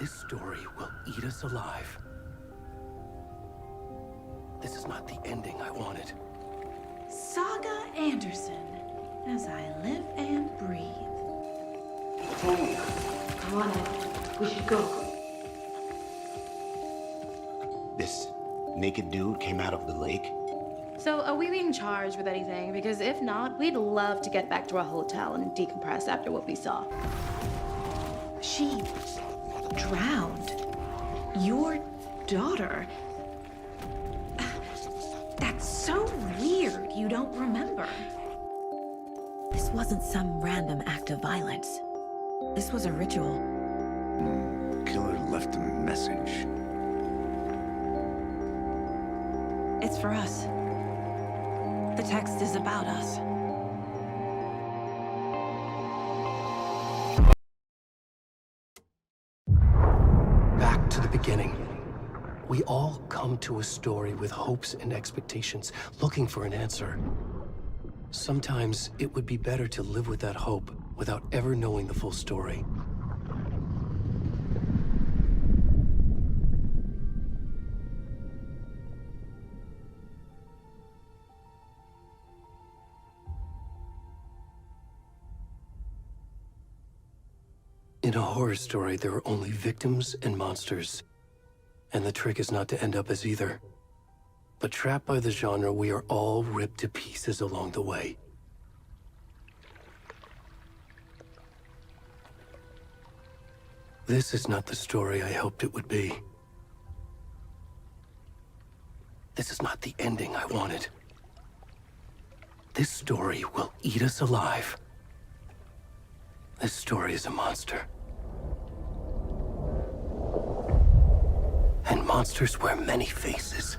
This story will eat us alive. This is not the ending I wanted. Saga Anderson, as I live and breathe. Come on, Ed. We should go. This naked dude came out of the lake? So are we being charged with anything? Because if not, we'd love to get back to our hotel and decompress after what we saw. She drowned. Your daughter. That's so weird you don't remember. This wasn't some random act of violence. This was a ritual. Killer left a message. It's for us. The text is about us. Back to the beginning. We all come to a story with hopes and expectations, looking for an answer. Sometimes it would be better to live with that hope without ever knowing the full story. In a horror story, there are only victims and monsters. And the trick is not to end up as either. But trapped by the genre, we are all ripped to pieces along the way. This is not the story I hoped it would be. This is not the ending I wanted. This story will eat us alive. This story is a monster. And monsters wear many faces.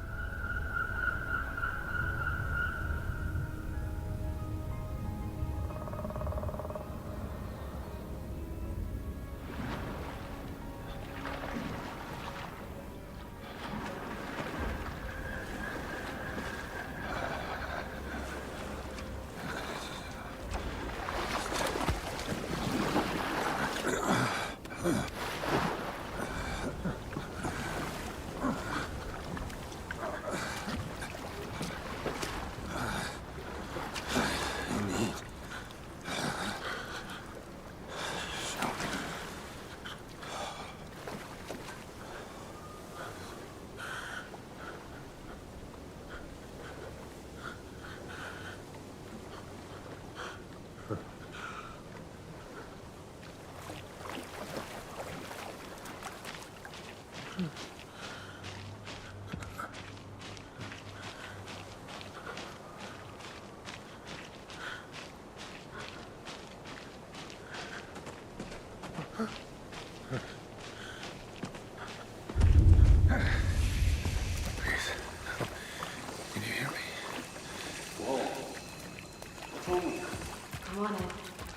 Come on, Ed.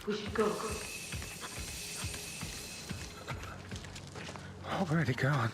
We should go. Already gone.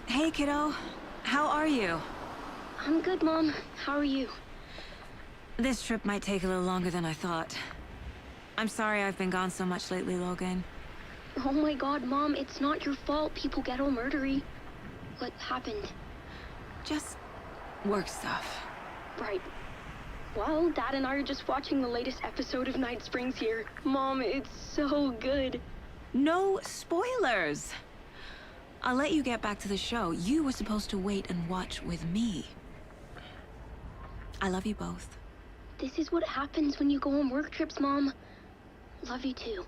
Hey, kiddo. How are you? I'm good, Mom. How are you? This trip might take a little longer than I thought. I'm sorry I've been gone so much lately, Logan. Oh my god, Mom, it's not your fault people get all murdery. What happened? Just work stuff. Right. Well, Dad and I are just watching the latest episode of Night Springs here. Mom, it's so good. No spoilers! I'll let you get back to the show. You were supposed to wait and watch with me. I love you both. This is what happens when you go on work trips, Mom. Love you too.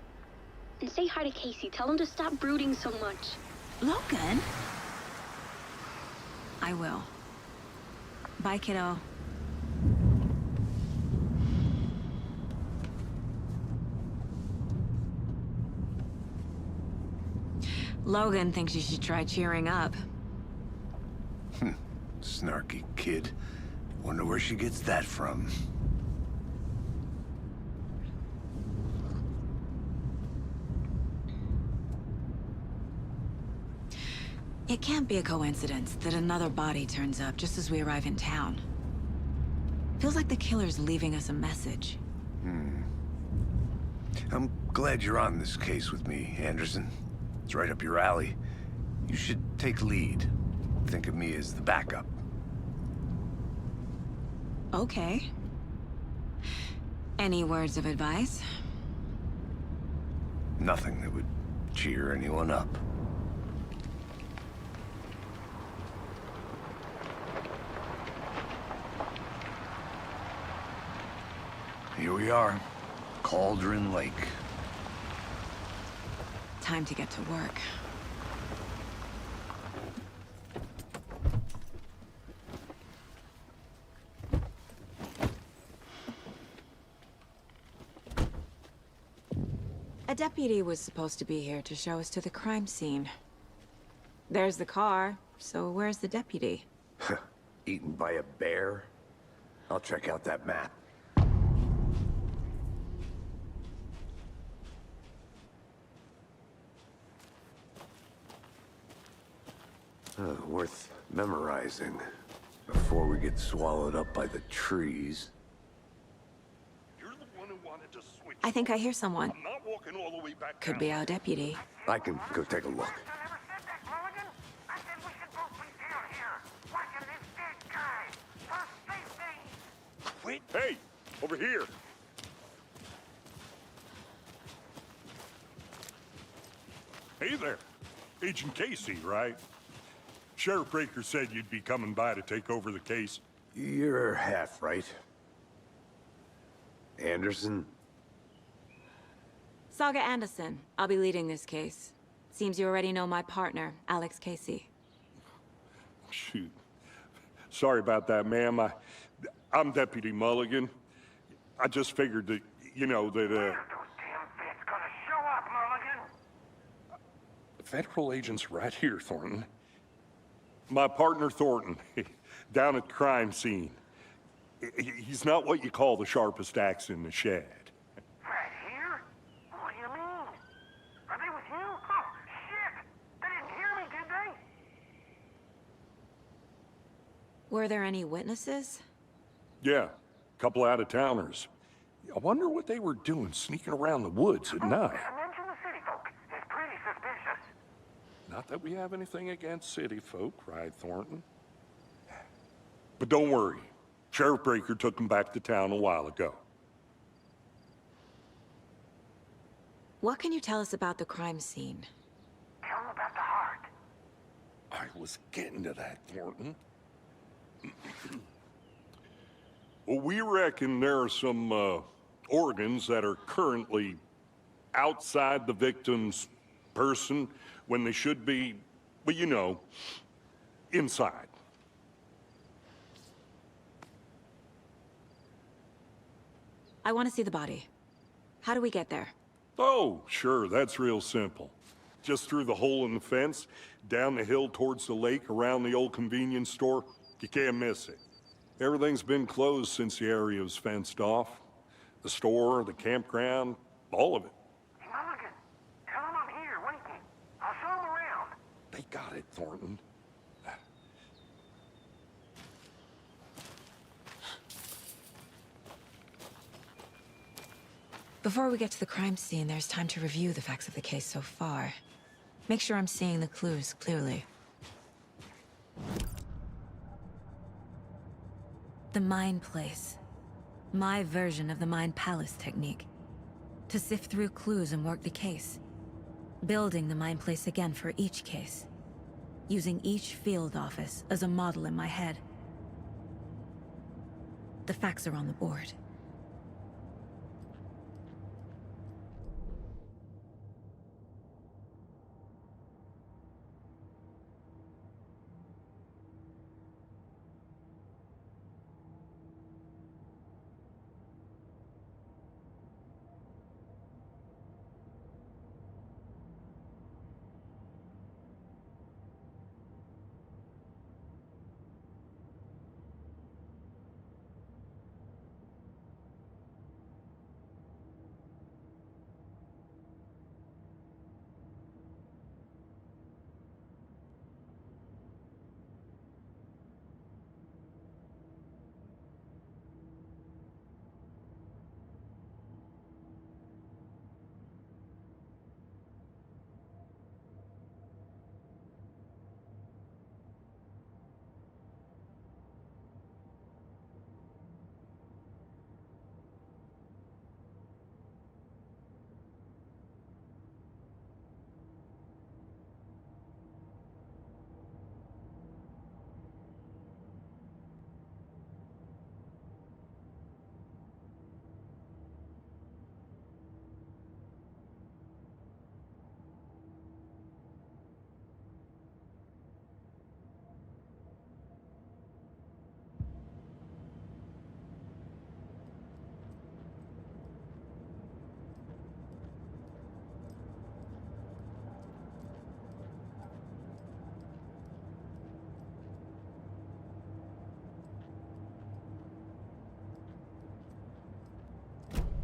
And say hi to Casey. Tell him to stop brooding so much. Logan? I will. Bye, kiddo. Logan thinks you should try cheering up. Snarky kid. Wonder where she gets that from. It can't be a coincidence that another body turns up just as we arrive in town. Feels like the killer's leaving us a message. I'm glad you're on this case with me, Anderson. It's right up your alley. You should take lead. Think of me as the backup. Okay. Any words of advice? Nothing that would cheer anyone up. Here we are. Cauldron Lake. Time to get to work. A deputy was supposed to be here to show us to the crime scene. There's the car, so where's the deputy? Eaten by a bear? I'll check out that map. Worth memorizing before we get swallowed up by the trees. You're the one who wanted to switch. I think I hear someone. I'm not walking all the way back Could down. be our deputy. I can go take a look. Wait. Hey, over here. Hey there. Agent Casey, right? Sheriff Breaker said you'd be coming by to take over the case. You're half right. Anderson? Saga Anderson. I'll be leading this case. Seems you already know my partner, Alex Casey. Shoot. Sorry about that, ma'am. I'm Deputy Mulligan. I just figured that, you know, that, Federal agent's right here, Thornton. My partner, Thornton, down at the crime scene. He's not what you call the sharpest axe in the shed. Right here? What do you mean? Are they with you? Oh, shit! They didn't hear me, did they? Were there any witnesses? Yeah, a couple out-of-towners. I wonder what they were doing sneaking around the woods at night. Mention the city folk. It's pretty suspicious. Not that we have anything against city folk, right, Thornton? But don't worry. Sheriff Breaker took them back to town a while ago. What can you tell us about the crime scene? Tell them about the heart. I was getting to that, Thornton. Well, we reckon there are some organs that are currently outside the victim's person when they should be, well, you know, inside. I want to see the body. How do we get there? Oh, sure, that's real simple. Just through the hole in the fence, down the hill towards the lake, around the old convenience store. You can't miss it. Everything's been closed since the area was fenced off. The store, the campground, all of it. Hey, Mulligan, tell them I'm here, waiting. I'll show them around. They got it, Thornton. Before we get to the crime scene, there's time to review the facts of the case so far. Make sure I'm seeing the clues clearly. The Mind Place. My version of the Mind Palace technique. To sift through clues and work the case. Building the Mind Place again for each case. Using each field office as a model in my head. The facts are on the board.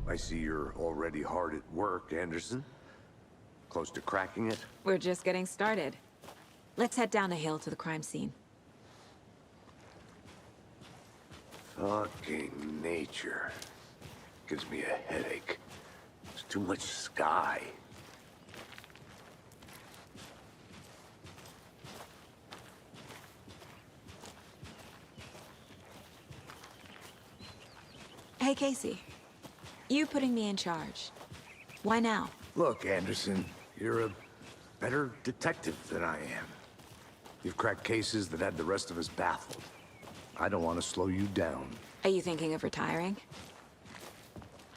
I see you're already hard at work, Anderson. Close to cracking it? We're just getting started. Let's head down the hill to the crime scene. Fucking nature. Gives me a headache. There's too much sky. Hey, Casey. You putting me in charge. Why now? Look, Anderson, you're a better detective than I am. You've cracked cases that had the rest of us baffled. I don't want to slow you down. Are you thinking of retiring?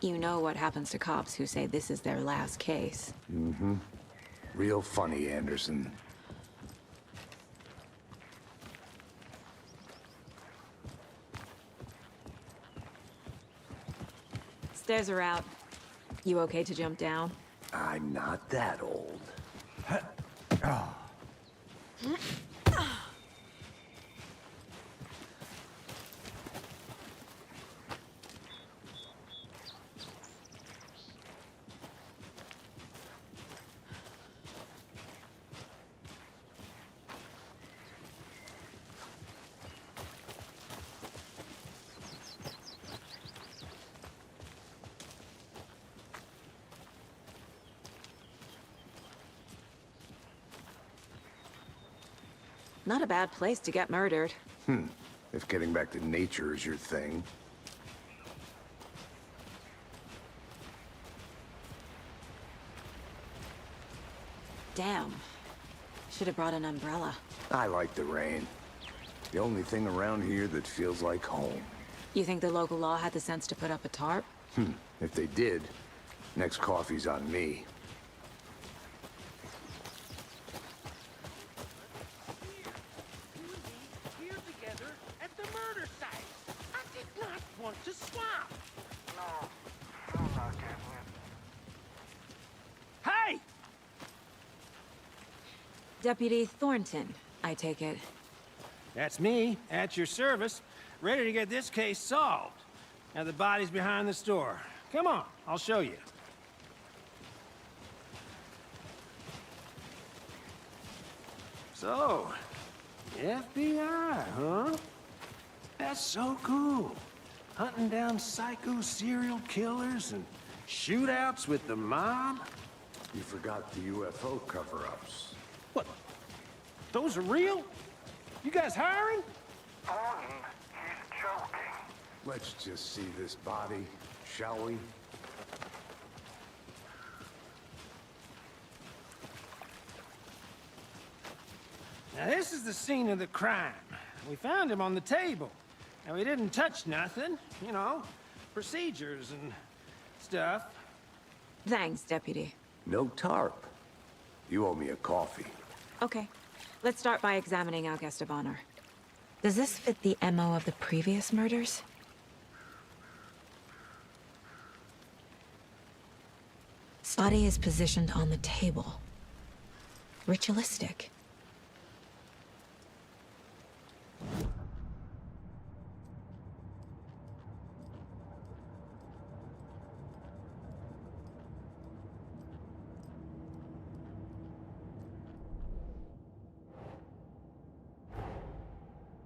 You know what happens to cops who say this is their last case. Mm-hmm. Real funny, Anderson. Stairs are out. You okay to jump down? I'm not that old. Not a bad place to get murdered. If getting back to nature is your thing. Damn. Should have brought an umbrella. I like the rain. The only thing around here that feels like home. You think the local law had the sense to put up a tarp? If they did, next coffee's on me. Here together at the murder site. I did not want to swap. No, I'm not getting it. Hey! Deputy Thornton, I take it. That's me, at your service, ready to get this case solved. Now the body's behind the store. Come on, I'll show you. So, FBI, huh? That's so cool. Hunting down psycho serial killers and shootouts with the mob. You forgot the UFO cover-ups. What? Those are real? You guys hiring? Thornton, he's joking. Let's just see this body, shall we? Now this is the scene of the crime. We found him on the table. And we didn't touch nothing, you know, procedures and stuff. Thanks, Deputy. No tarp. You owe me a coffee. Okay. Let's start by examining our guest of honor. Does this fit the MO of the previous murders? Body is positioned on the table. Ritualistic.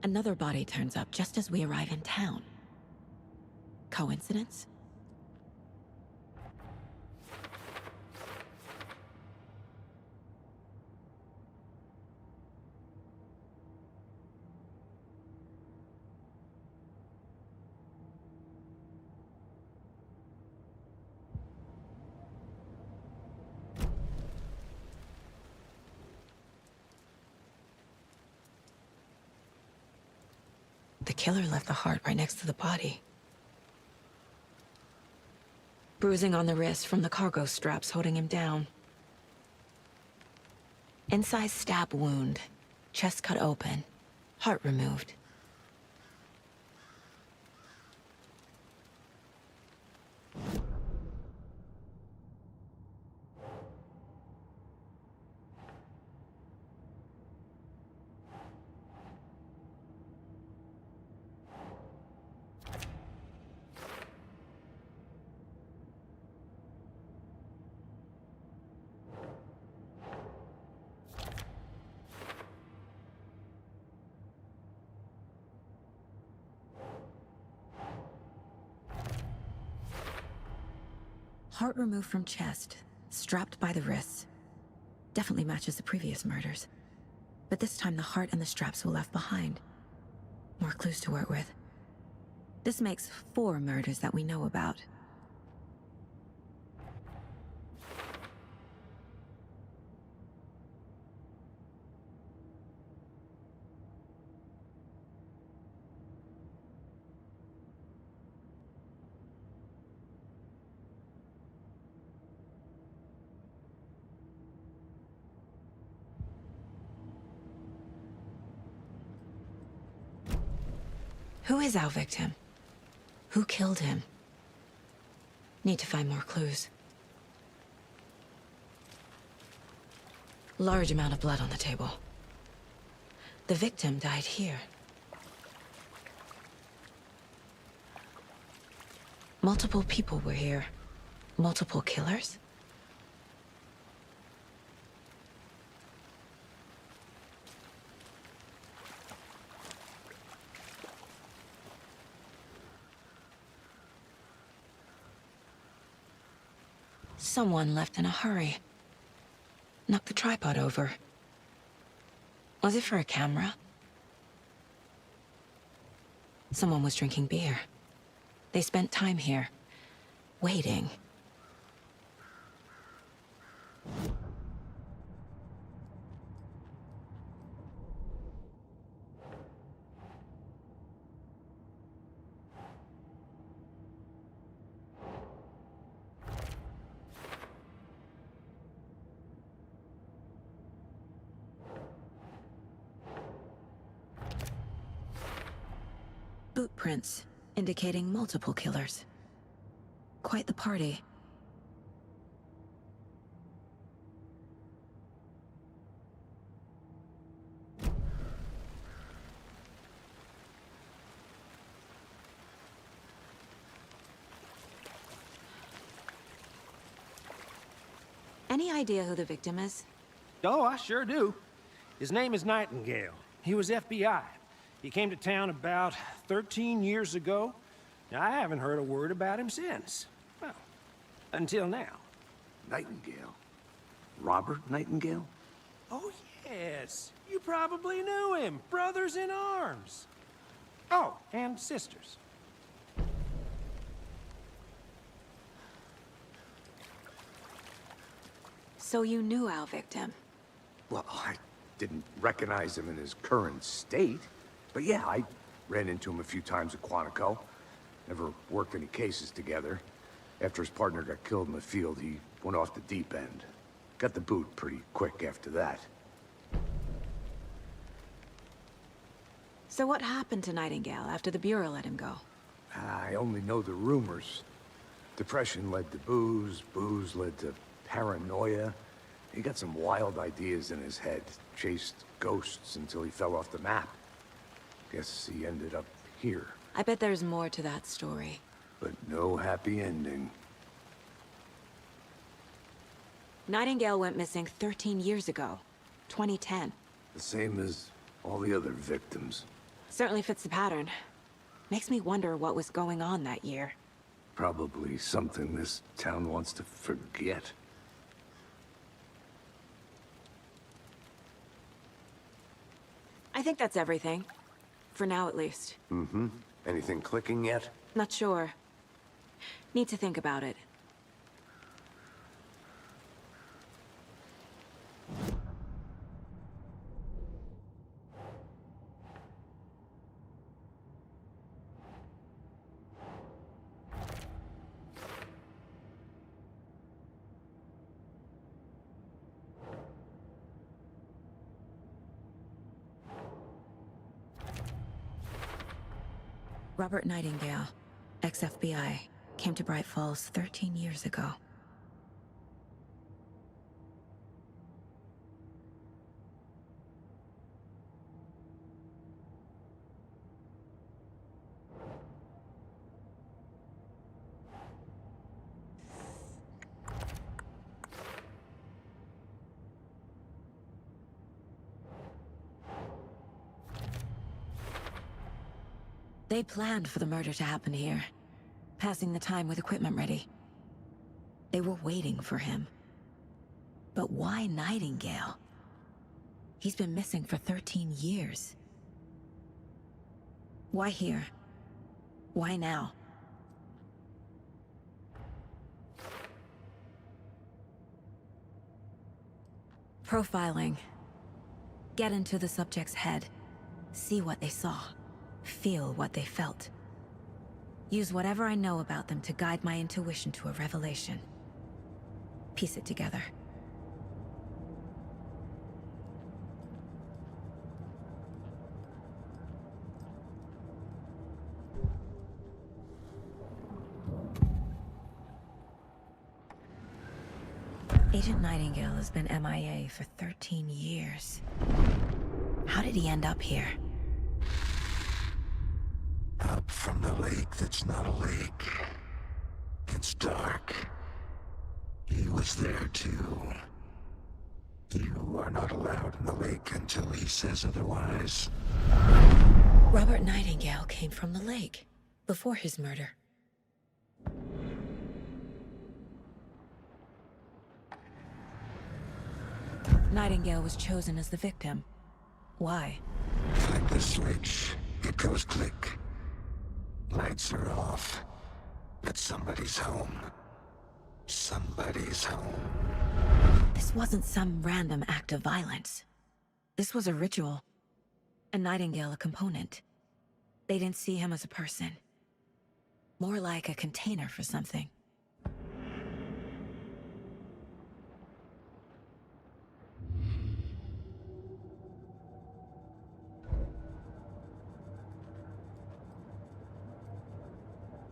Another body turns up just as we arrive in town. Coincidence? The killer left the heart right next to the body. Bruising on the wrist from the cargo straps holding him down. Incised stab wound. Chest cut open. Heart removed. Heart removed from chest, strapped by the wrists. Definitely matches the previous murders. But this time the heart and the straps were left behind. More clues to work with. This makes 4 murders that we know about. Who is our victim? Who killed him? Need to find more clues. Large amount of blood on the table. The victim died here. Multiple people were here. Multiple killers? Someone left in a hurry. Knocked the tripod over. Was it for a camera? Someone was drinking beer. They spent time here, waiting. Boot prints, indicating multiple killers. Quite the party. Any idea who the victim is? Oh, I sure do. His name is Nightingale. He was FBI. He came to town about 13 years ago. Now, I haven't heard a word about him since. Well, until now. Nightingale? Robert Nightingale? Oh, yes. You probably knew him. Brothers in arms. Oh, and sisters. So you knew our victim? Well, I didn't recognize him in his current state. But yeah, I ran into him a few times at Quantico. Never worked any cases together. After his partner got killed in the field, he went off the deep end. Got the boot pretty quick after that. So what happened to Nightingale after the Bureau let him go? I only know the rumors. Depression led to booze, booze led to paranoia. He got some wild ideas in his head, chased ghosts until he fell off the map. Guess he ended up here. I bet there's more to that story. But no happy ending. Nightingale went missing 13 years ago, 2010. The same as all the other victims. Certainly fits the pattern. Makes me wonder what was going on that year. Probably something this town wants to forget. I think that's everything. For now, at least. Mm-hmm. Anything clicking yet? Not sure. Need to think about it. Robert Nightingale, ex-FBI, came to Bright Falls 13 years ago. They planned for the murder to happen here, passing the time with equipment ready. They were waiting for him. But why Nightingale? He's been missing for 13 years. Why here? Why now? Profiling. Get into the subject's head. See what they saw. Feel what they felt. Use whatever I know about them to guide my intuition to a revelation. Piece it together. Agent Nightingale has been MIA for 13 years. How did he end up here? Up from the lake that's not a lake. It's dark. He was there too. You are not allowed in the lake until he says otherwise. Robert Nightingale came from the lake, before his murder. Nightingale was chosen as the victim. Why? Flip the switch. It goes click. Lights are off. But somebody's home. Somebody's home. This wasn't some random act of violence. This was a ritual. And Nightingale a component. They didn't see him as a person. More like a container for something.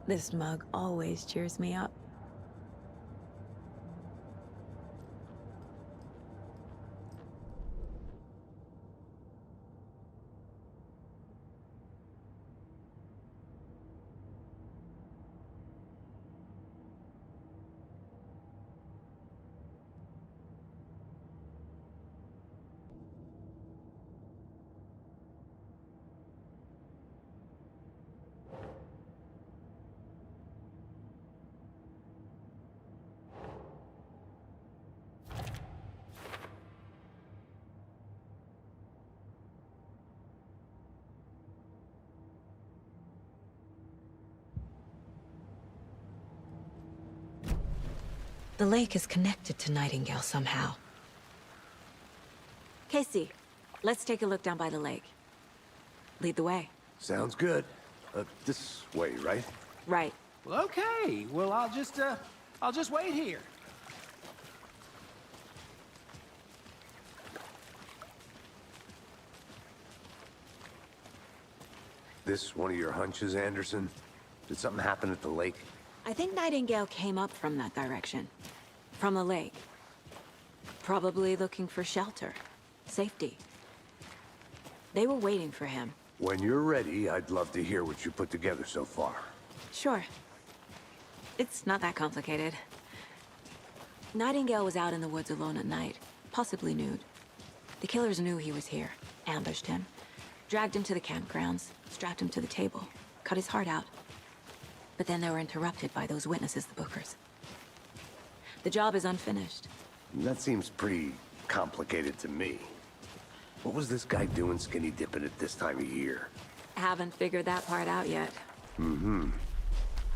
This mug always cheers me up. The lake is connected to Nightingale somehow. Casey, let's take a look down by the lake. Lead the way. Sounds good. This way, right? Right. Well, okay. Well, I'll just wait here. This one of your hunches, Anderson? Did something happen at the lake? I think Nightingale came up from that direction. From the lake. Probably looking for shelter. Safety. They were waiting for him. When you're ready, I'd love to hear what you put together so far. Sure. It's not that complicated. Nightingale was out in the woods alone at night, possibly nude. The killers knew he was here, ambushed him, dragged him to the campgrounds, strapped him to the table, cut his heart out. But then they were interrupted by those witnesses, the Bookers. The job is unfinished. That seems pretty complicated to me. What was this guy doing skinny dipping at this time of year? Haven't figured that part out yet. Mm-hmm.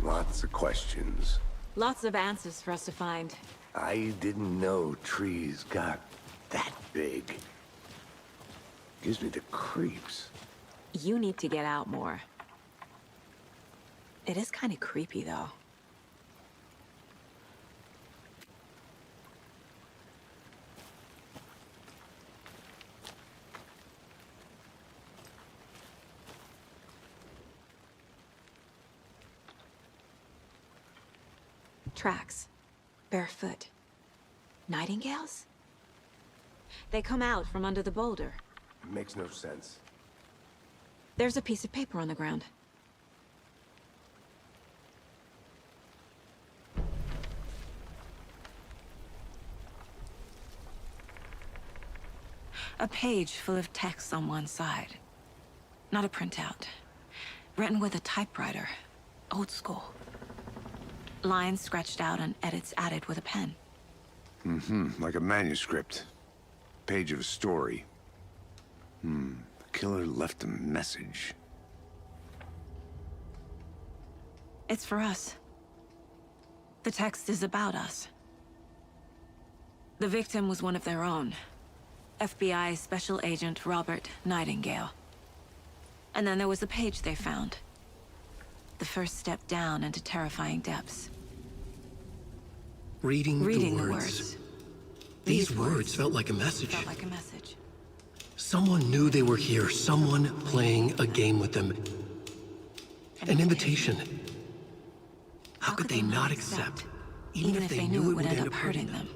Lots of questions. Lots of answers for us to find. I didn't know trees got that big. Gives me the creeps. You need to get out more. It is kind of creepy, though. Tracks. Barefoot. Nightingales? They come out from under the boulder. Makes no sense. There's a piece of paper on the ground. A page full of text on one side. Not a printout. Written with a typewriter. Old school. Lines scratched out and edits added with a pen. Mm-hmm, like a manuscript. Page of a story. The killer left a message. It's for us. The text is about us. The victim was one of their own. FBI Special Agent Robert Nightingale. And then there was the page they found. The first step down into terrifying depths. Reading the words. These words felt like a message. Felt like a message. Someone knew they were here. Someone playing a game with them. An invitation. How could they not accept? Even if they knew it would end up hurting them.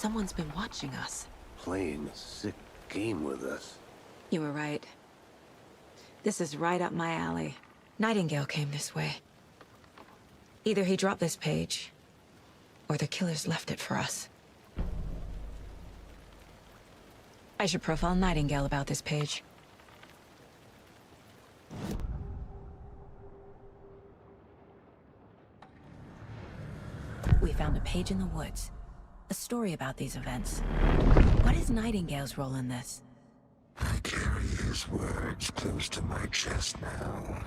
Someone's been watching us. Playing a sick game with us. You were right. This is right up my alley. Nightingale came this way. Either he dropped this page, or the killers left it for us. I should profile Nightingale about this page. We found a page in the woods. A story about these events. What is Nightingale's role in this? I carry his words close to my chest now.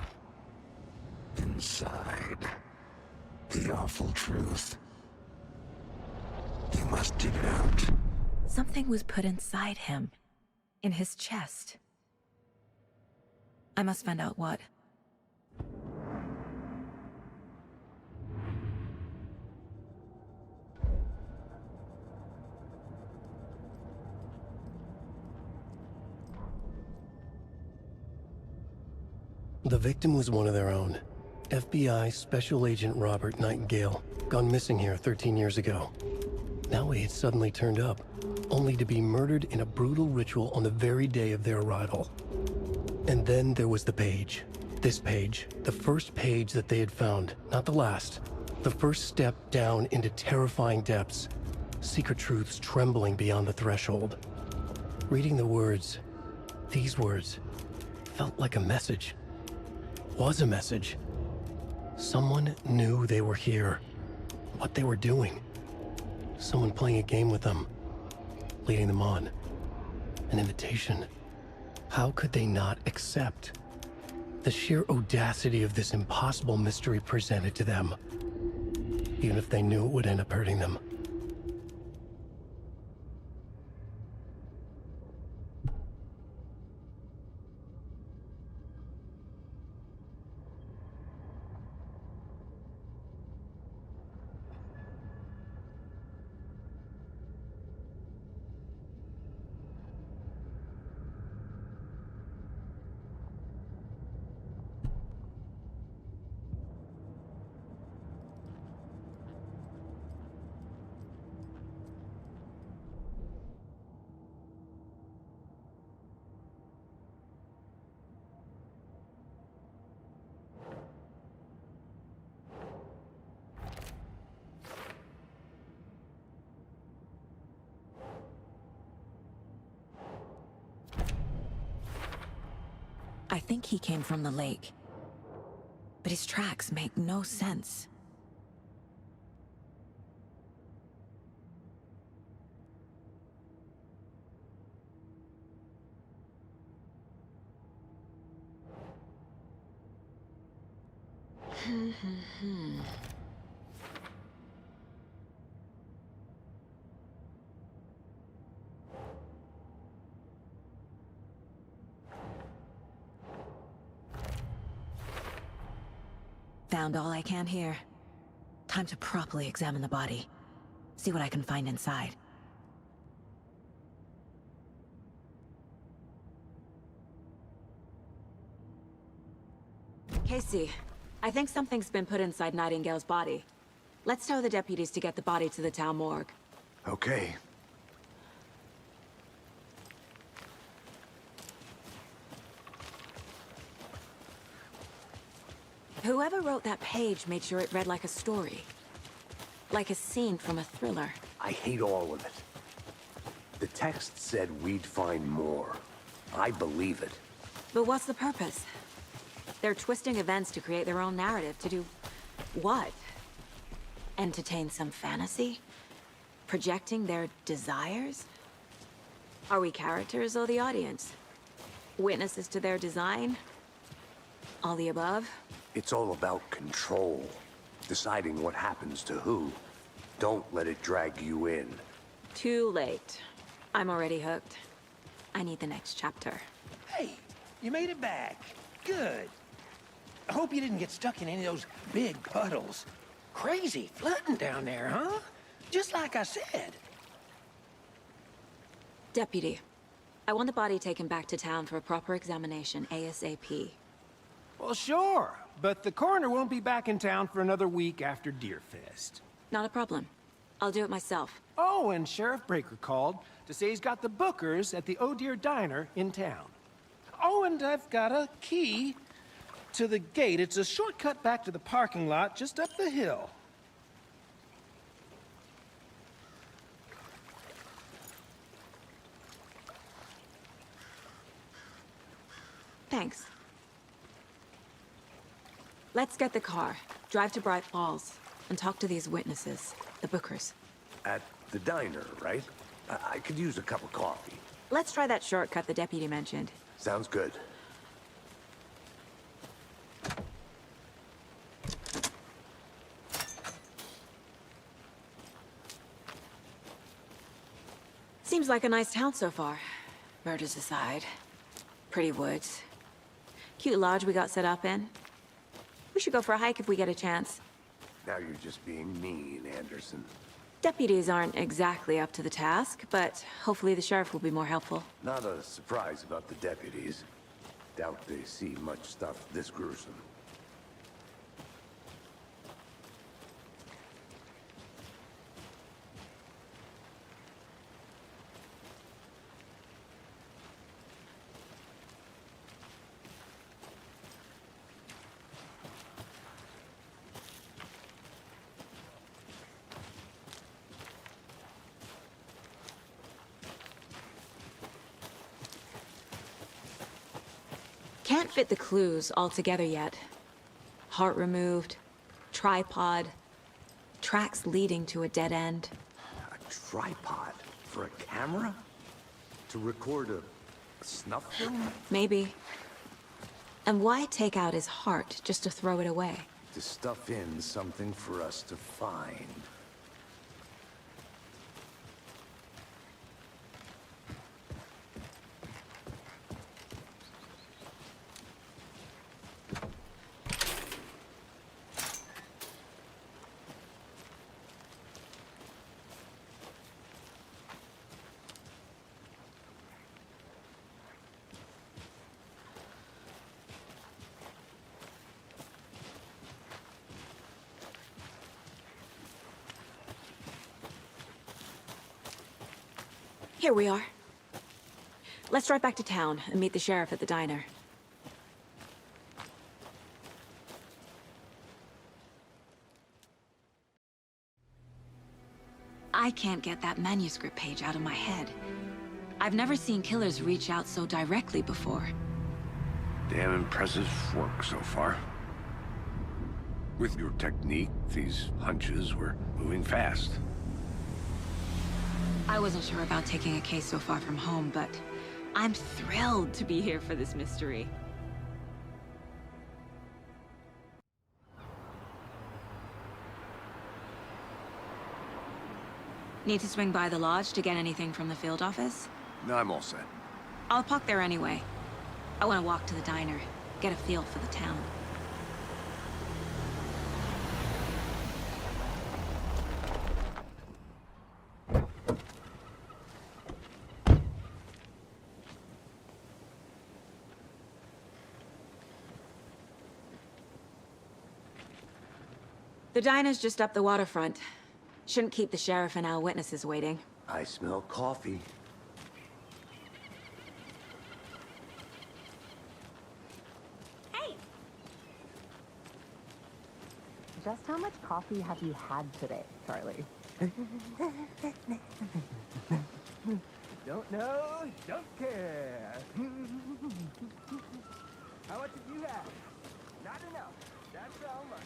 Inside, the awful truth. You must dig it out. Something was put inside him. In his chest. I must find out what. The victim was one of their own. FBI Special Agent Robert Nightingale, gone missing here 13 years ago. Now he had suddenly turned up, only to be murdered in a brutal ritual on the very day of their arrival. And then there was the page. This page, the first page that they had found, not the last. The first step down into terrifying depths. Secret truths trembling beyond the threshold. Reading the words, these words, felt like a message. Was a message. Someone knew they were here. What they were doing. Someone playing a game with them. Leading them on. An invitation. How could they not accept? The sheer audacity of this impossible mystery presented to them. Even if they knew it would end up hurting them. I think he came from the lake. But his tracks make no sense. Found all I can here. Time to properly examine the body. See what I can find inside. Casey, I think something's been put inside Nightingale's body. Let's tell the deputies to get the body to the town morgue. Okay. Whoever wrote that page made sure it read like a story. Like a scene from a thriller. I hate all of it. The text said we'd find more. I believe it. But what's the purpose? They're twisting events to create their own narrative. To do what? Entertain some fantasy? Projecting their desires? Are we characters or the audience? Witnesses to their design? All the above? It's all about control. Deciding what happens to who. Don't let it drag you in. Too late. I'm already hooked. I need the next chapter. Hey, you made it back. Good. I hope you didn't get stuck in any of those big puddles. Crazy flooding down there, huh? Just like I said. Deputy, I want the body taken back to town for a proper examination ASAP. Well, sure, but the coroner won't be back in town for another week after Deerfest. Not a problem. I'll do it myself. Oh, and Sheriff Breaker called to say he's got the Bookers at the Oh Dear Diner in town. Oh, and I've got a key to the gate. It's a shortcut back to the parking lot just up the hill. Thanks. Let's get the car, drive to Bright Falls, and talk to these witnesses, the Bookers. At the diner, right? I could use a cup of coffee. Let's try that shortcut the deputy mentioned. Sounds good. Seems like a nice town so far. Murders aside. Pretty woods. Cute lodge we got set up in. We should go for a hike if we get a chance. Now you're just being mean, Anderson. Deputies aren't exactly up to the task, but hopefully the sheriff will be more helpful. Not a surprise about the deputies. Doubt they see much stuff this gruesome. Can't fit the clues all together yet. Heart removed, tripod, tracks leading to a dead end. A tripod? For a camera? To record a snuff film? Maybe. And why take out his heart just to throw it away? To stuff in something for us to find. Here we are. Let's drive back to town and meet the sheriff at the diner. I can't get that manuscript page out of my head. I've never seen killers reach out so directly before. Damn impressive work so far. With your technique, these hunches were moving fast. I wasn't sure about taking a case so far from home, but I'm thrilled to be here for this mystery. Need to swing by the lodge to get anything from the field office? No, I'm all set. I'll park there anyway. I want to walk to the diner, get a feel for the town. The diner's just up the waterfront. Shouldn't keep the sheriff and our witnesses waiting. I smell coffee. Hey! Just how much coffee have you had today, Charlie? Don't know, don't care. How much did you have? Not enough. That's how much.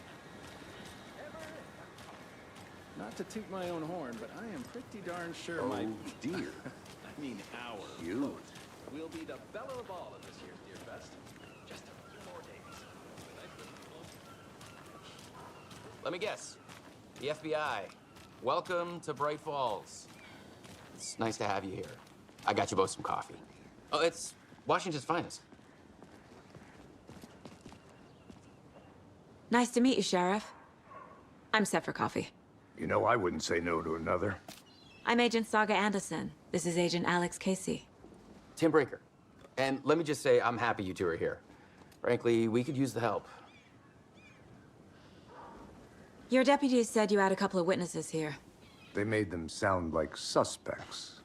Not to toot my own horn, but I am pretty darn sure Oh, dear. I mean, our You. boat will be the belle of all at this year's Deer Fest. Just a few more days. Let me guess. The FBI. Welcome to Bright Falls. It's nice to have you here. I got you both some coffee. Oh, it's Washington's finest. Nice to meet you, Sheriff. I'm set for coffee. You know, I wouldn't say no to another. I'm Agent Saga Anderson. This is Agent Alex Casey. Tim Breaker. And let me just say, I'm happy you two are here. Frankly, we could use the help. Your deputies said you had a couple of witnesses here. they made them sound like suspects.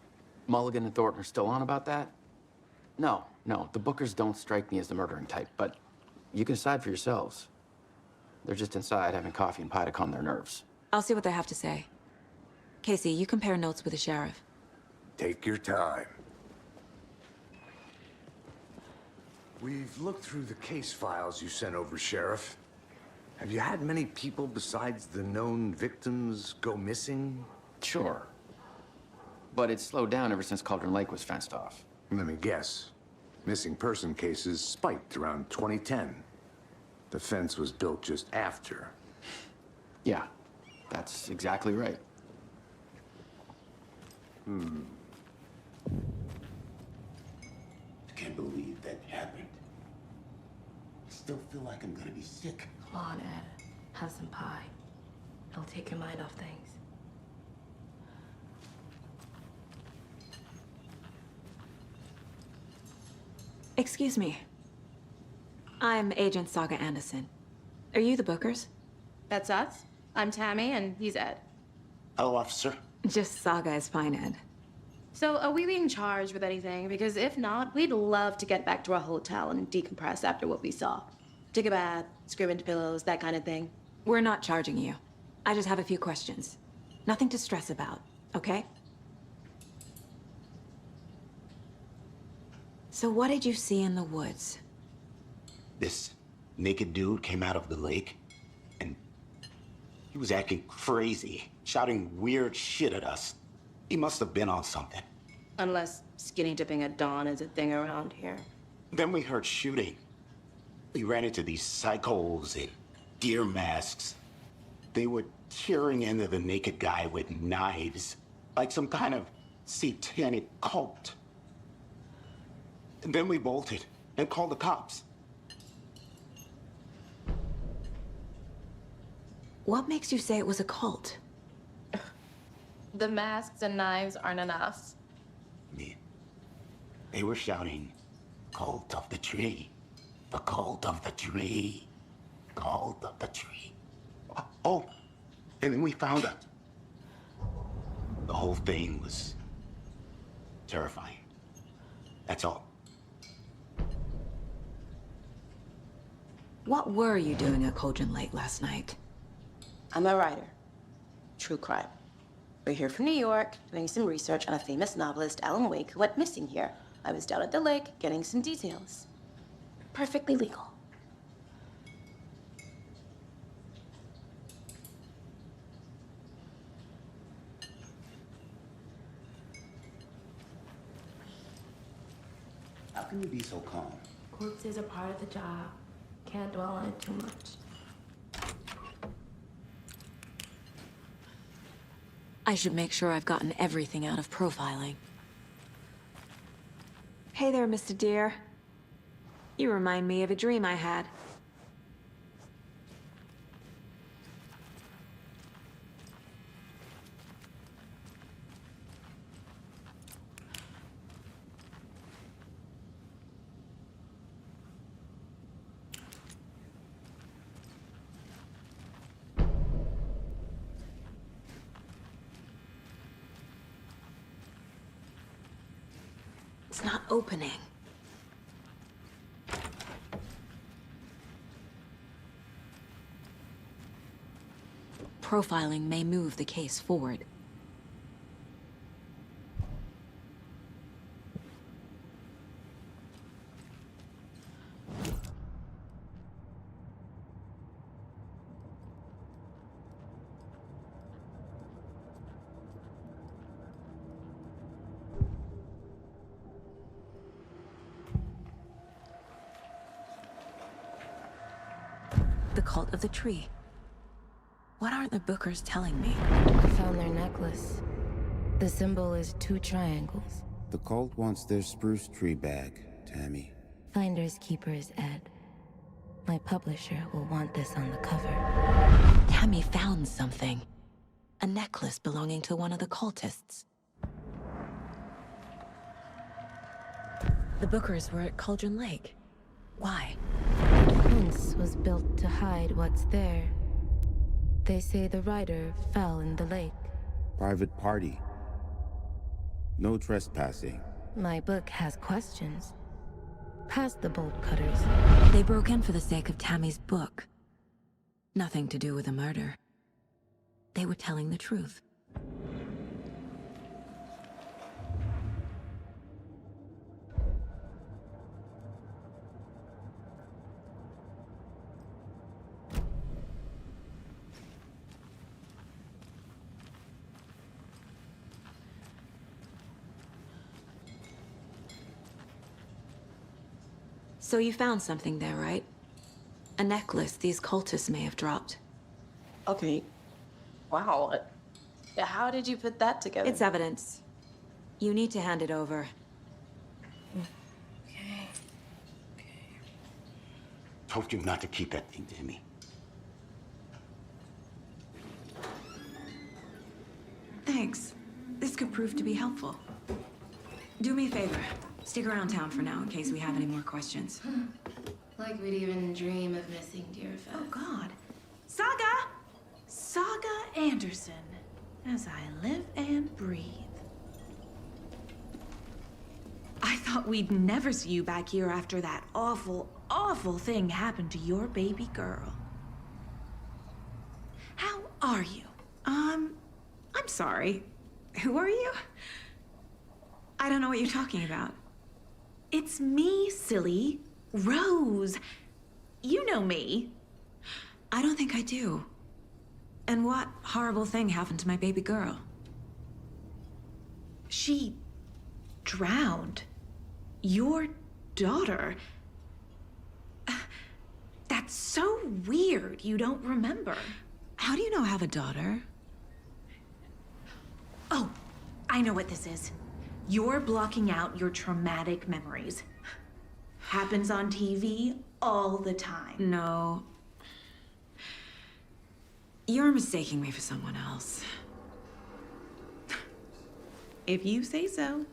Mulligan and Thornton are still on about that? No, the Bookers don't strike me as the murdering type, but you can decide for yourselves. They're just inside having coffee and pie to calm their nerves. I'll see what they have to say. Casey, you compare notes with the sheriff. Take your time. We've looked through the case files you sent over, Sheriff. Have you had many people besides the known victims go missing? Sure. But it's slowed down ever since Cauldron Lake was fenced off. Let me guess. Missing person cases spiked around 2010. The fence was built just after. Yeah, that's exactly right. I can't believe that happened. I still feel like I'm gonna be sick. Come on, Ed. Have some pie. It'll take your mind off things. Excuse me. I'm Agent Saga Anderson. Are you the Bookers? That's us. I'm Tammy, and he's Ed. Hello, officer. Just Saga is fine, Ed. So, are we being charged with anything? Because if not, we'd love to get back to our hotel and decompress after what we saw. Take a bath, scream into pillows, that kind of thing. We're not charging you. I just have a few questions. Nothing to stress about, okay? So what did you see in the woods? This naked dude came out of the lake, and he was acting crazy, shouting weird shit at us. He must have been on something. Unless skinny dipping at dawn is a thing around here. Then we heard shooting. We ran into these psychos in deer masks. They were tearing into the naked guy with knives, like some kind of satanic cult. And then we bolted and called the cops. What makes you say it was a cult? The masks and knives aren't enough. They were shouting, "Cult of the tree, the cult of the tree, cult of the tree." Oh, and then we found out. The whole thing was terrifying. That's all. What were you doing at Cauldron Lake last night? I'm a writer. True crime. We're here from New York, doing some research on a famous novelist, Alan Wake, who went missing here. I was down at the lake, getting some details. Perfectly legal. How can you be so calm? Corpses are part of the job. Can't dwell on it too much. I should make sure I've gotten everything out of profiling. Hey there, Mr. Deer. You remind me of a dream I had. It's not opening. Profiling may move the case forward. The cult of the tree. What aren't the Bookers telling me? I found their necklace. The symbol is 2 triangles. The cult wants their spruce tree back, Tammy. Finders keepers, Ed. My publisher will want this on the cover. Tammy found something. A necklace belonging to one of the cultists. The Bookers were at Cauldron Lake. Why? The fence was built to hide what's there. They say the rider fell in the lake. private party. No trespassing. My book has questions. Past the bolt cutters. They broke in for the sake of Tammy's book. Nothing to do with a murder. They were telling the truth. So you found something there, right? A necklace these cultists may have dropped. Okay. Wow. How did you put that together? It's evidence. You need to hand it over. Okay. Told you not to keep that thing to me. Thanks. This could prove to be helpful. Do me a favor. Stick around town for now in case we have any more questions. Like we'd even dream of missing Deerfest. Oh, God. Saga! Saga Anderson. As I live and breathe. I thought we'd never see you back here after that awful, awful thing happened to your baby girl. How are you? I'm sorry. Who are you? I don't know what you're talking about. It's me, silly. Rose. You know me. I don't think I do. And what horrible thing happened to my baby girl? She drowned. Your daughter. That's so weird you don't remember. How do you know I have a daughter? Oh, I know what this is. You're blocking out your traumatic memories. Happens on TV all the time. No. You're mistaking me for someone else. If you say so.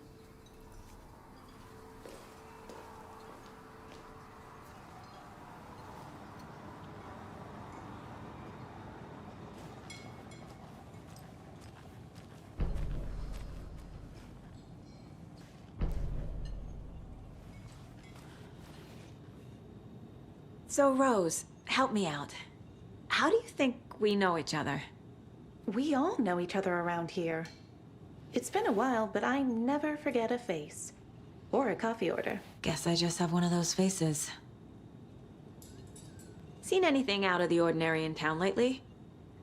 So, Rose, help me out. How do you think we know each other? We all know each other around here. It's been a while, but I never forget a face. Or a coffee order. Guess I just have one of those faces. Seen anything out of the ordinary in town lately?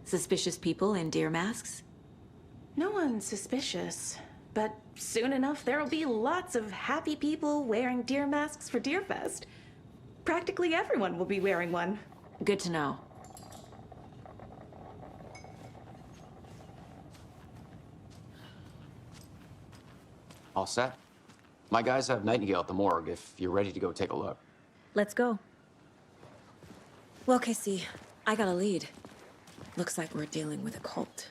Suspicious people in deer masks? No one's suspicious. But soon enough, there'll be lots of happy people wearing deer masks for Deerfest. Practically everyone will be wearing one. Good to know. All set. My guys have Nightingale at the morgue if you're ready to go take a look. Let's go. Well, Casey, I got a lead. Looks like we're dealing with a cult.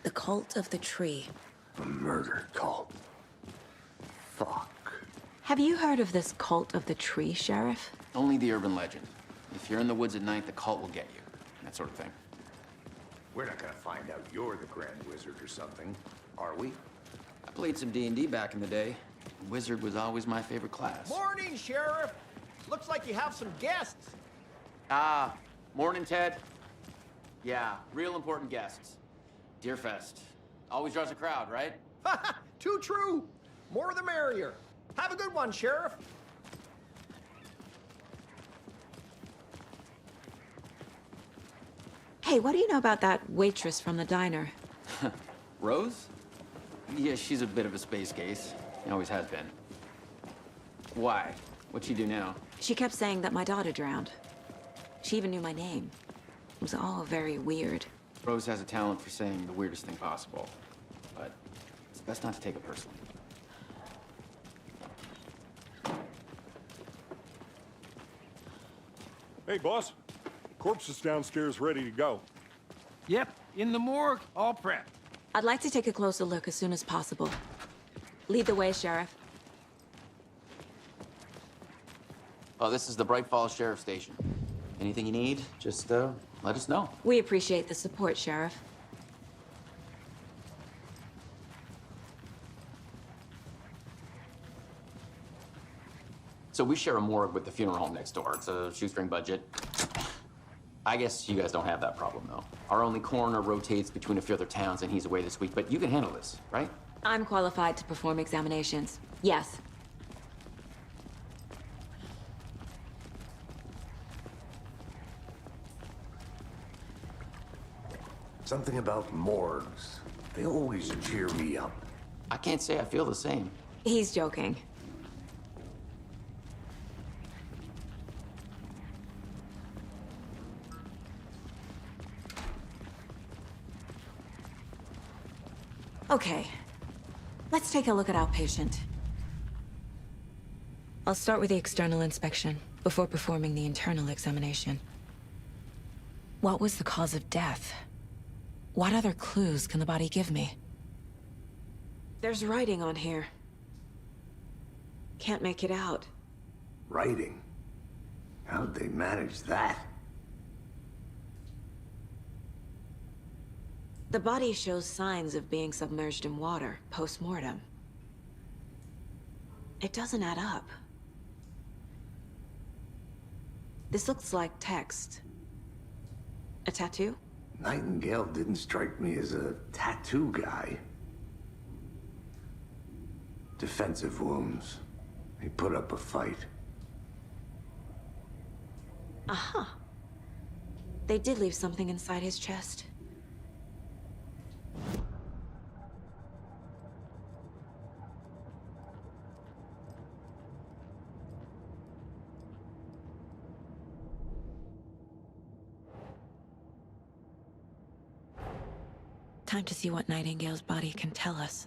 The cult of the tree. A murder cult. Fuck. Have you heard of this cult of the tree, Sheriff? Only the urban legend. If you're in the woods at night, the cult will get you. That sort of thing. We're not gonna find out you're the Grand Wizard or something, are we? I played some D&D back in the day. Wizard was always my favorite class. Morning, Sheriff. Looks like you have some guests. Ah, morning, Ted. Yeah, real important guests. Deerfest. Always draws a crowd, right? Too true. More the merrier. Have a good one, Sheriff. Hey, what do you know about that waitress from the diner? Rose? Yeah, she's a bit of a space case. She always has been. Why? What'd she do now? She kept saying that my daughter drowned. She even knew my name. It was all very weird. Rose has a talent for saying the weirdest thing possible. But it's best not to take it personally. Hey, boss. Corpse is downstairs ready to go. Yep, in the morgue, all prepped. I'd like to take a closer look as soon as possible. Lead the way, Sheriff. Oh, this is the Bright Falls Sheriff Station. Anything you need, just let us know. We appreciate the support, Sheriff. So we share a morgue with the funeral home next door. It's a shoestring budget. I guess you guys don't have that problem, though. Our only coroner rotates between a few other towns, and he's away this week. But you can handle this, right? I'm qualified to perform examinations. Yes. Something about morgues. They always cheer me up. I can't say I feel the same. He's joking. Okay. Let's take a look at outpatient. I'll start with the external inspection before performing the internal examination. What was the cause of death? What other clues can the body give me? There's writing on here. Can't make it out. Writing? How'd they manage that? The body shows signs of being submerged in water post-mortem. It doesn't add up. This looks like text. A tattoo? Nightingale didn't strike me as a tattoo guy. Defensive wounds. He put up a fight. Uh-huh. They did leave something inside his chest. Time to see what Nightingale's body can tell us.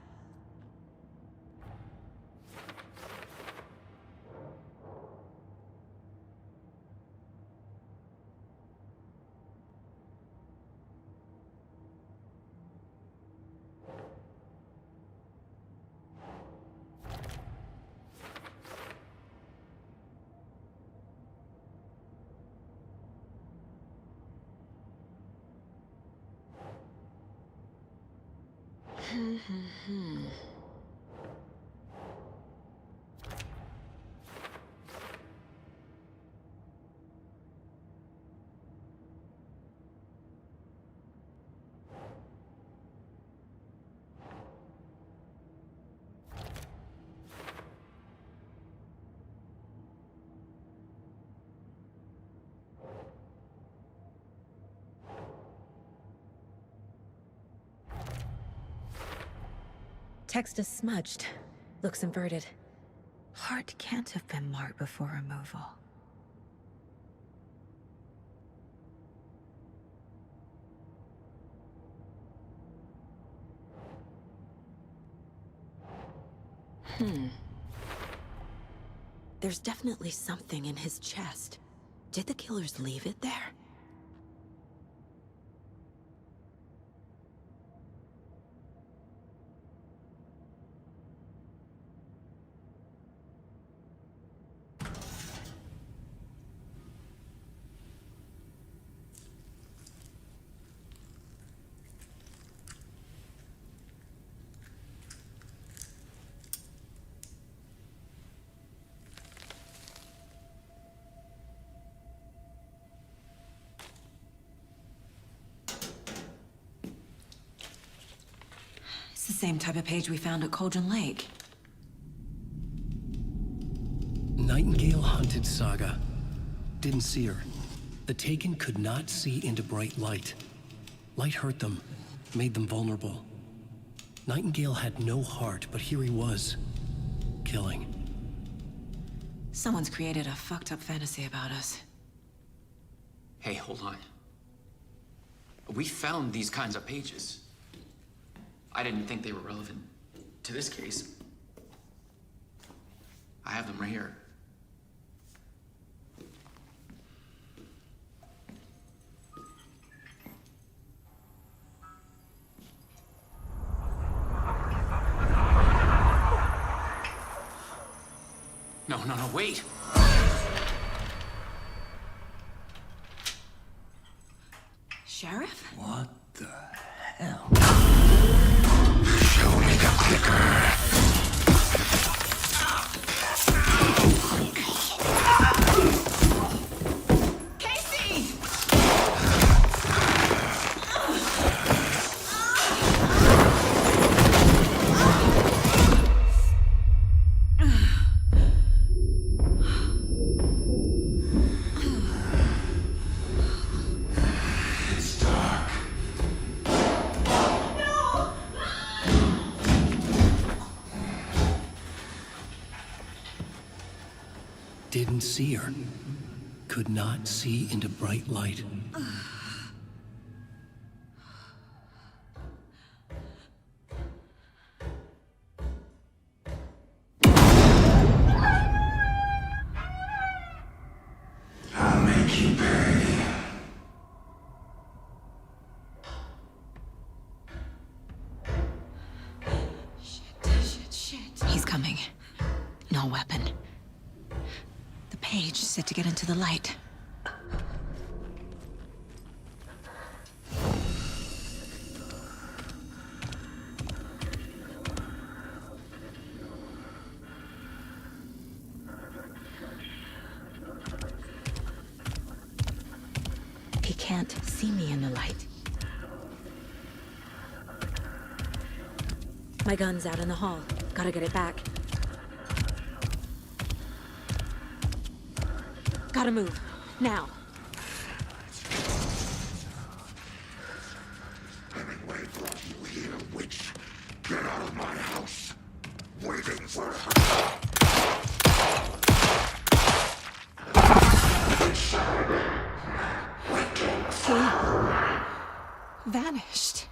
Text is smudged. Looks inverted. Heart can't have been marked before removal. There's definitely something in his chest. Did the killers leave it there? It's the same type of page we found at Cauldron Lake. Nightingale hunted Saga. Didn't see her. The Taken could not see into bright light. Light hurt them, made them vulnerable. Nightingale had no heart, but here he was, killing. Someone's created a fucked up fantasy about us. Hey, hold on. We found these kinds of pages. I didn't think they were relevant to this case. I have them right here. No, wait! Sheriff? What the hell? Show me the clicker. didn't see her. Could not see into bright light. I'll make you pay. He's coming. No weapon. The page said to get into the light. He can't see me in the light. My gun's out in the hall. Gotta get it back. Gotta move. Now. Hemingway brought you here, witch. Get out of my house. Waiting for her. He vanished.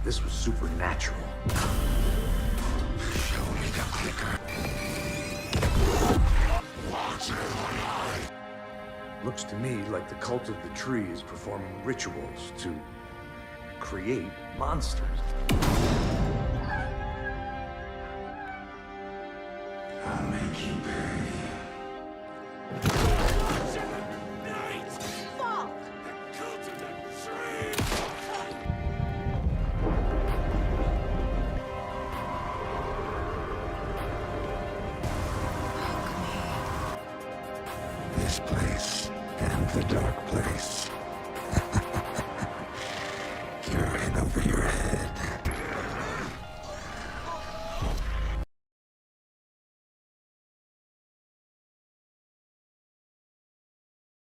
This was supernatural. Show me the clicker. What's in my eye? Looks to me like the cult of the tree is performing rituals to create monsters. I'll make you pay. This place and the dark place.